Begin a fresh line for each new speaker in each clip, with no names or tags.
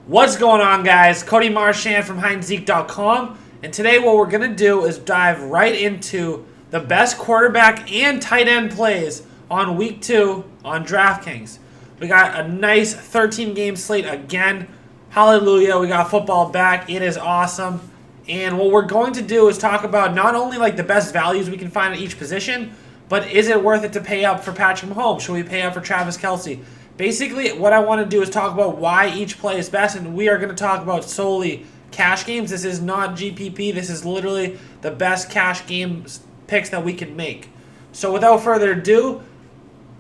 What's going on, guys? Cody Marchand from HydeAndZeke.com, and today what we're going to do is dive right into the best quarterback and tight end plays on Week 2 on Draftkings. We got a nice 13-game slate again. Hallelujah, we got football back. It is awesome. And what we're going to do is talk about not only like the best values we can find at each position, but is it worth it to pay up for Patrick Mahomes? Should we pay up for Travis Kelce? Basically, what I want to do is talk about why each play is best, and we are going to talk about solely cash games. This is not GPP. This is literally the best cash game picks that we can make. So without further ado,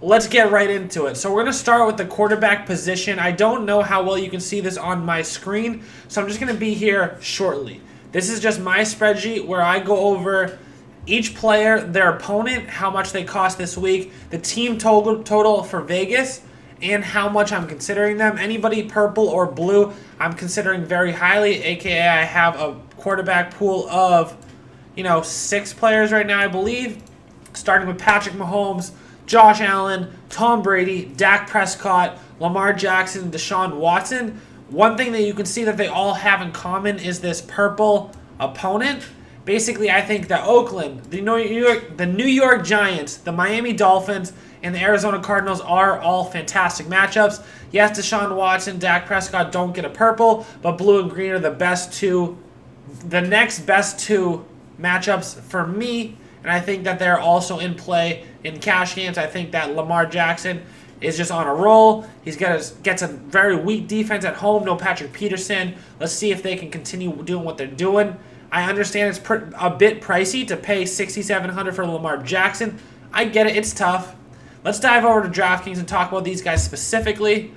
let's get right into it. So we're going to start with the quarterback position. I don't know how well you can see this on my screen, so I'm just going to be here shortly. This is just my spreadsheet where I go over each player, their opponent, how much they cost this week, the team total for Vegas, and how much I'm considering them. Anybody purple or blue, I'm considering very highly, aka I have a quarterback pool of, 6 players right now, I believe, starting with Patrick Mahomes, Josh Allen, Tom Brady, Dak Prescott, Lamar Jackson, Deshaun Watson. One thing that you can see that they all have in common is this purple opponent. Basically, I think that Oakland, the New York Giants, the Miami Dolphins, and the Arizona Cardinals are all fantastic matchups. Yes, Deshaun Watson, Dak Prescott don't get a purple, but blue and green are the next best two matchups for me, and I think that they're also in play in cash games. I think that Lamar Jackson is just on a roll. Gets a very weak defense at home, no Patrick Peterson. Let's see if they can continue doing what they're doing. I understand it's a bit pricey to pay $6,700 for Lamar Jackson. I get it. It's tough. Let's dive over to DraftKings and talk about these guys specifically.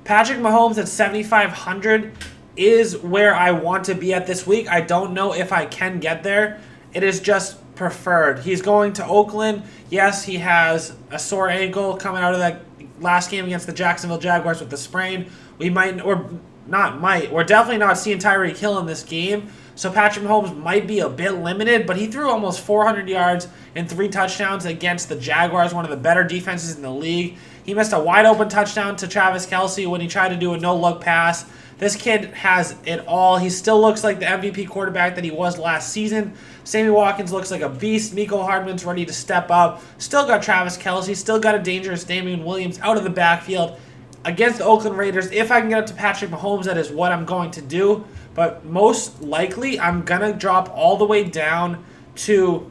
Patrick Mahomes at $7,500 is where I want to be at this week. I don't know if I can get there. It is just preferred. He's going to Oakland. Yes, he has a sore ankle coming out of that last game against the Jacksonville Jaguars with the sprain. We're definitely not seeing Tyreek Hill in this game. So Patrick Mahomes might be a bit limited, but he threw almost 400 yards and 3 touchdowns against the Jaguars, one of the better defenses in the league. He missed a wide-open touchdown to Travis Kelce when he tried to do a no-look pass. This kid has it all. He still looks like the MVP quarterback that he was last season. Sammy Watkins looks like a beast. Mecole Hardman's ready to step up. Still got Travis Kelce. Still got a dangerous Damian Williams out of the backfield. Against the Oakland Raiders, if I can get up to Patrick Mahomes, that is what I'm going to do. But most likely, I'm going to drop all the way down to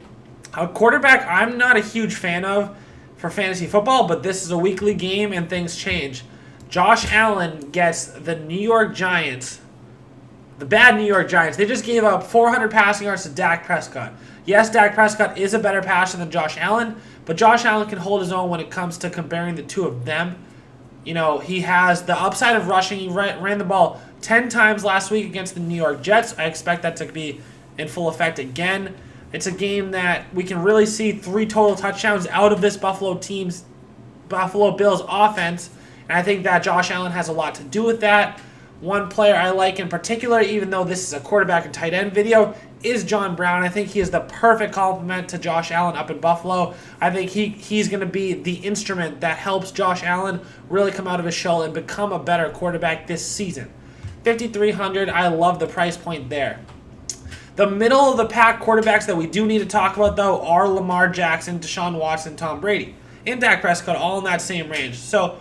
a quarterback I'm not a huge fan of for fantasy football, but this is a weekly game and things change. Josh Allen gets the New York Giants, the bad New York Giants. They just gave up 400 passing yards to Dak Prescott. Yes, Dak Prescott is a better passer than Josh Allen, but Josh Allen can hold his own when it comes to comparing the two of them. He has the upside of rushing. He ran the ball 10 times last week against the New York Jets. I expect that to be in full effect again. It's a game that we can really see 3 total touchdowns out of this Buffalo Bills offense. And I think that Josh Allen has a lot to do with that. One player I like in particular, even though this is a quarterback and tight end video, is John Brown. I think he is the perfect complement to Josh Allen up in Buffalo. I think he's going to be the instrument that helps Josh Allen really come out of his shell and become a better quarterback this season. $5,300, I love the price point there. The middle of the pack quarterbacks that we do need to talk about, though, are Lamar Jackson, Deshaun Watson, Tom Brady, and Dak Prescott, all in that same range. So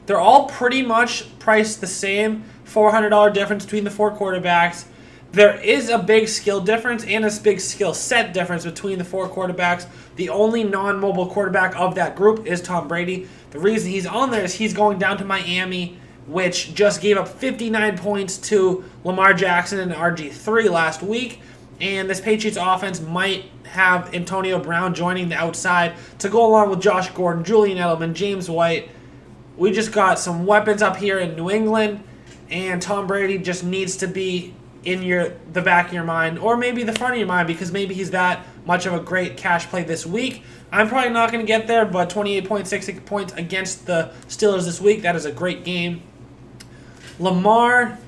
they're all pretty much priced the same, $400 difference between the 4 quarterbacks. There is a big skill difference and a big skill set difference between the 4 quarterbacks. The only non-mobile quarterback of that group is Tom Brady. The reason he's on there is he's going down to Miami, which just gave up 59 points to Lamar Jackson and RG3 last week. And this Patriots offense might have Antonio Brown joining the outside to go along with Josh Gordon, Julian Edelman, James White. We just got some weapons up here in New England, and Tom Brady just needs to be in the back of your mind, or maybe the front of your mind, because maybe he's that much of a great cash play this week. I'm probably not going to get there, but 28.6 points against the Steelers this week, that is a great game. Lamar,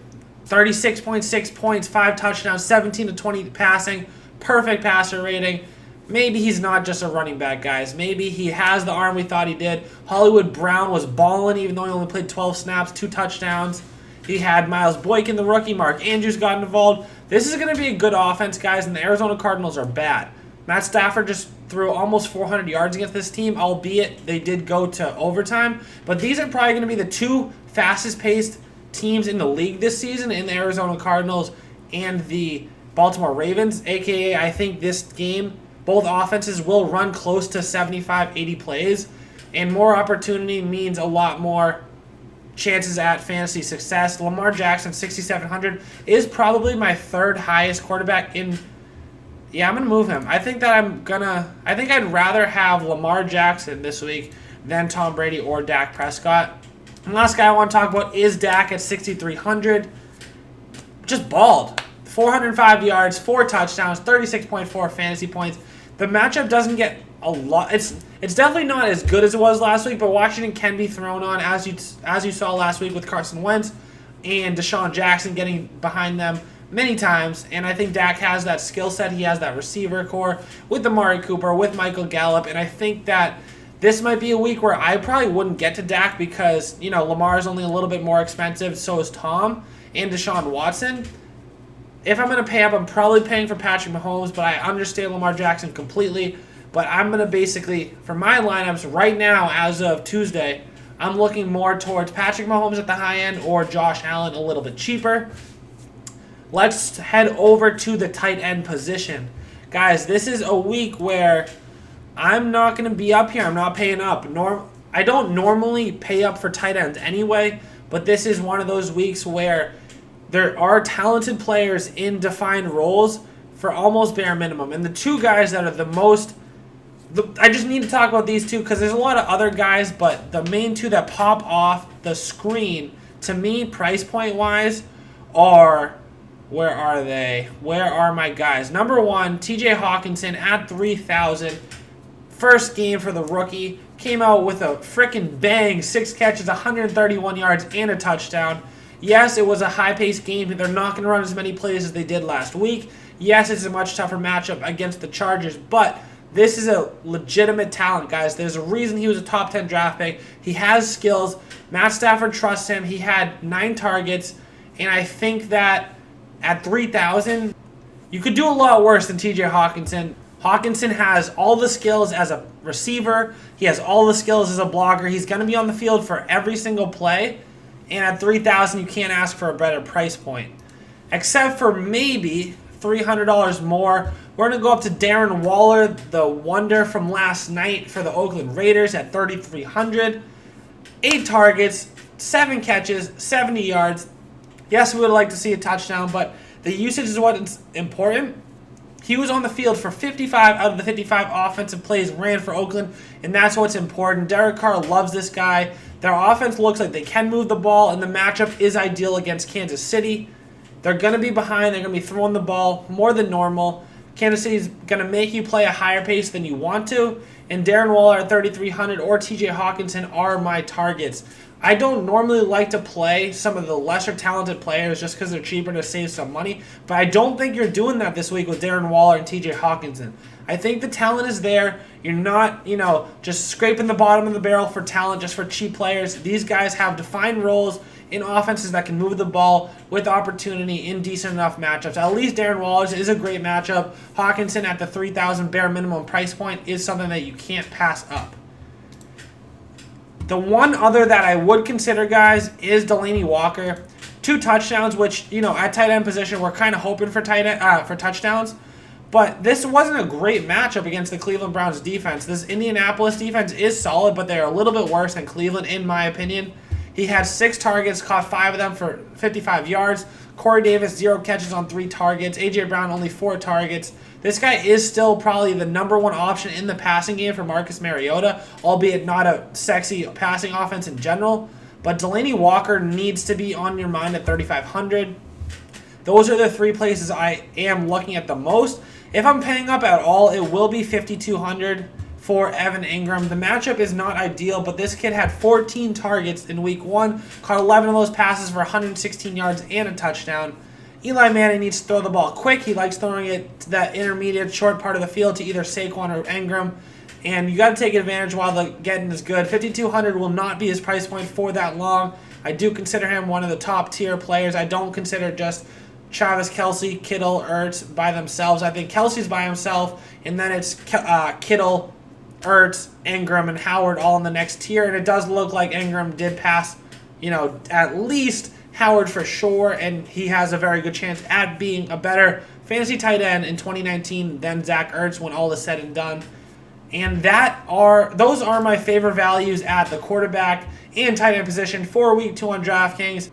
36.6 points, 5 touchdowns, 17 to 20 passing, perfect passer rating. Maybe he's not just a running back, guys. Maybe he has the arm we thought he did. Hollywood Brown was balling, even though he only played 12 snaps, 2 touchdowns. He had Miles Boykin, the rookie. Mark Andrews got involved. This is going to be a good offense, guys, and the Arizona Cardinals are bad. Matt Stafford just threw almost 400 yards against this team, albeit they did go to overtime. But these are probably going to be the two fastest-paced teams in the league this season, in the Arizona Cardinals and the Baltimore Ravens, a.k.a. I think this game, both offenses will run close to 75, 80 plays, and more opportunity means a lot more chances at fantasy success. Lamar Jackson, 6,700, is probably my third highest quarterback in. Yeah, I'm going to move him. I think I'd rather have Lamar Jackson this week than Tom Brady or Dak Prescott. And last guy I want to talk about is Dak at 6,300. Just balled. 405 yards, 4 touchdowns, 36.4 fantasy points. The matchup doesn't get a lot. It's definitely not as good as it was last week, but Washington can be thrown on, as you saw last week with Carson Wentz and Deshaun Jackson getting behind them many times. And I think Dak has that skill set. He has that receiver core with Amari Cooper, with Michael Gallup, and I think that this might be a week where I probably wouldn't get to Dak because, Lamar is only a little bit more expensive, so is Tom and Deshaun Watson. If I'm going to pay up, I'm probably paying for Patrick Mahomes, but I understand Lamar Jackson completely. But I'm going to basically, for my lineups right now, as of Tuesday, I'm looking more towards Patrick Mahomes at the high end or Josh Allen a little bit cheaper. Let's head over to the tight end position. Guys, this is a week where I'm not going to be up here. I'm not paying up. I don't normally pay up for tight ends anyway, but this is one of those weeks where there are talented players in defined roles for almost bare minimum. And the two guys that are the most... I just need to talk about these two because there's a lot of other guys, but the main two that pop off the screen, to me, price point-wise, are... Where are they? Where are my guys? Number one, TJ Hawkinson at 3,000. First game for the rookie. Came out with a freaking bang. 6 catches, 131 yards, and a touchdown. Yes, it was a high-paced game. They're not going to run as many plays as they did last week. Yes, it's a much tougher matchup against the Chargers, but this is a legitimate talent, guys. There's a reason he was a top 10 draft pick. He has skills. Matt Stafford trusts him. He had 9 targets, and I think that at 3,000, you could do a lot worse than TJ Hawkinson. Hawkinson has all the skills as a receiver. He has all the skills as a blocker. He's going to be on the field for every single play. And at 3,000, you can't ask for a better price point. Except for maybe $300 more. We're going to go up to Darren Waller, the wonder from last night for the Oakland Raiders at 3,300. 8 targets, 7 catches, 70 yards. Yes, we would like to see a touchdown, but the usage is what's important. He was on the field for 55 out of the 55 offensive plays ran for Oakland, and that's what's important. Derek Carr loves this guy. Their offense looks like they can move the ball, and the matchup is ideal against Kansas City. They're going to be behind. They're going to be throwing the ball more than normal. Kansas City's going to make you play a higher pace than you want to, and Darren Waller at 3,300 or TJ Hawkinson are my targets. I don't normally like to play some of the lesser talented players just because they're cheaper to save some money, but I don't think you're doing that this week with Darren Waller and TJ Hawkinson. I think the talent is there. You're not, just scraping the bottom of the barrel for talent just for cheap players. These guys have defined roles in offenses that can move the ball with opportunity in decent enough matchups. At least Darren Waller is a great matchup. Hawkinson at the 3,000 bare minimum price point is something that you can't pass up. The one other that I would consider, guys, is Delanie Walker. 2 touchdowns, which, at tight end position, we're kind of hoping for touchdowns. But this wasn't a great matchup against the Cleveland Browns defense. This Indianapolis defense is solid, but they're a little bit worse than Cleveland, in my opinion. He had 6 targets, caught 5 of them for 55 yards. Corey Davis, 0 catches on 3 targets. A.J. Brown, only 4 targets. This guy is still probably the number 1 option in the passing game for Marcus Mariota, albeit not a sexy passing offense in general. But Delanie Walker needs to be on your mind at 3,500. Those are the 3 places I am looking at the most. If I'm paying up at all, it will be 5,200 for Evan Ingram. The matchup is not ideal, but this kid had 14 targets in week 1, caught 11 of those passes for 116 yards and a touchdown. Eli Manning needs to throw the ball quick. He likes throwing it to that intermediate short part of the field to either Saquon or Ingram. And you got to take advantage while the getting is good. 5,200 will not be his price point for that long. I do consider him one of the top tier players. I don't consider just Travis Kelce, Kittle, Ertz by themselves. I think Kelsey's by himself, and then it's Kittle, Ertz, Ingram, and Howard all in the next tier. And it does look like Ingram did pass, at least Howard for sure, and he has a very good chance at being a better fantasy tight end in 2019 than Zach Ertz when all is said and done. And those are my favorite values at the quarterback and tight end position for Week 2 on DraftKings.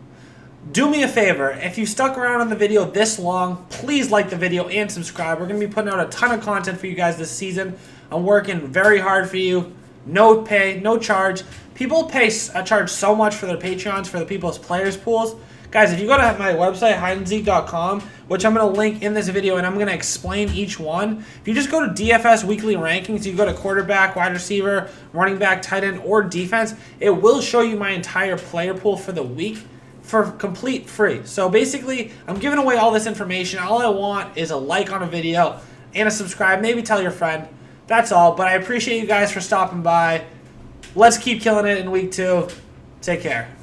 Do me a favor, if you stuck around on the video this long, please like the video and subscribe. We're going to be putting out a ton of content for you guys this season. I'm working very hard for you. No pay, no charge. People charge so much for their Patreons for the people's players pools. Guys, if you go to my website, HydeAndZeke.com, which I'm going to link in this video, and I'm going to explain each one. If you just go to DFS weekly rankings, you go to quarterback, wide receiver, running back, tight end, or defense, it will show you my entire player pool for the week for complete free. So basically, I'm giving away all this information. All I want is a like on a video and a subscribe. Maybe tell your friend. That's all. But I appreciate you guys for stopping by. Let's keep killing it in Week 2. Take care.